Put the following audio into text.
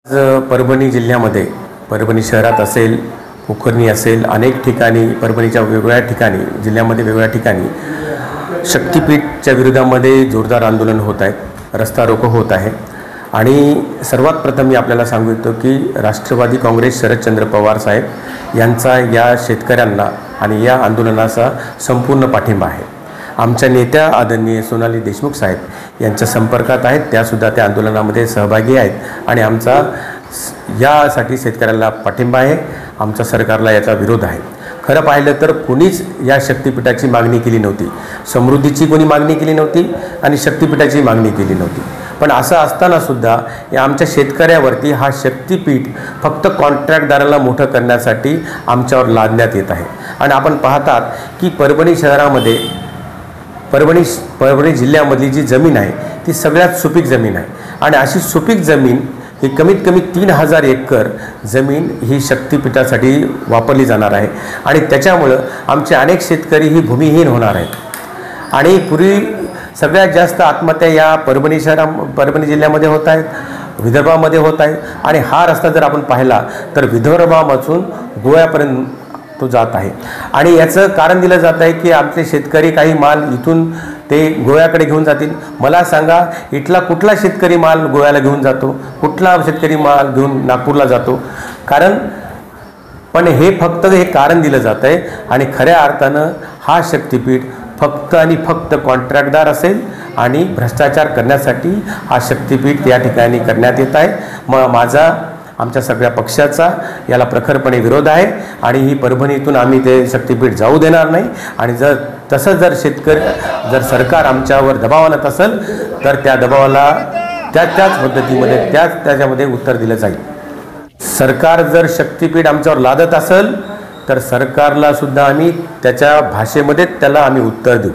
आज परभणी जिल्ह्यामध्ये परभणी शहरात असेल, पोखर्णी असेल, अनेक ठिकाणी परभणीच्या वेगवेगळ्या ठिकाणी जिल्ह्यामध्ये वेगवेगळ्या ठिकाणी शक्तीपीठच्या विरोधामध्ये जोरदार आंदोलन होत आहे, रस्ता रोको होत आहे। आणि सर्वात प्रथम मी आपल्याला सांगू इच्छितो की राष्ट्रवादी काँग्रेस शरदचंद्र पवार साहेब यांचा या शेतकऱ्यांना आणि या आंदोलनाचा संपूर्ण पाठिंबा आहे। आमच्या नेत्या आदरणीय सोनाली देशमुख साहेब यांच्या संपर्कात आहेत, त्यासुद्धा त्या आंदोलनामध्ये सहभागी आहेत आणि आमचा यासाठी शेतकऱ्याला पाठिंबा आहे। आमचा सरकारला याचा विरोध आहे। खरं पाहिलं तर कोणीच या शक्तीपीठाची मागणी केली नव्हती, समृद्धीची कोणी मागणी केली नव्हती आणि शक्तीपीठाची मागणी केली नव्हती। पण असं असताना सुद्धा या आमच्या शेतकऱ्यावरती हा शक्तीपीठ फक्त कॉन्ट्रॅक्टदाराला मोठं करण्यासाठी आमच्यावर लादण्यात येत आहे। आणि आपण पाहतात की परभणी शहरामध्ये परभणी जिल्ह्यामधली जी जमीन आहे ती सगळ्यात सुपीक जमीन आहे आणि अशी सुपीक जमीन ही कमीत कमी 3000 एकर जमीन ही शक्तीपीठासाठी वापरली जाणार आहे आणि त्याच्यामुळं आमचे अनेक शेतकरी ही भूमिहीन होणार आहेत। आणि पूर्वी सगळ्यात जास्त आत्महत्या या परभणी जिल्ह्यामध्ये होत आहेत, विदर्भामध्ये होत आहेत आणि हा रस्ता जर आपण पाहिला तर विदर्भापासून गोव्यापर्यंत तो जात आहे। आणि याचं कारण दिलं जात आहे की आमचे शेतकरी काही माल इथून ते गोव्याकडे घेऊन जातील। मला सांगा, इथला कुठला शेतकरी माल गोव्याला घेऊन जातो, कुठला शेतकरी माल घेऊन नागपूरला जातो? पण हे फक्त हे कारण दिलं जात आहे आणि खऱ्या अर्थानं हा शक्तीपीठ फक्त आणि फक्त कॉन्ट्रॅक्टदार असेल आणि भ्रष्टाचार करण्यासाठी हा शक्तीपीठ या ठिकाणी करण्यात येत आहे। माझा आमच्या सगळ्या पक्षाचा याला प्रखरपणे विरोध आहे आणि ही परभणीतून आम्ही ते शक्तीपीठ जाऊ देणार नाही। आणि जर सरकार आमच्यावर दबाव आणत असेल तर त्या दबावाला त्याच पद्धतीमध्ये त्याच्यामध्ये उत्तर दिलं जाईल। सरकार जर शक्तीपीठ आमच्यावर लादत असेल तर सरकारला सुद्धा आम्ही त्याच्या भाषेमध्ये त्याला आम्ही उत्तर देऊ।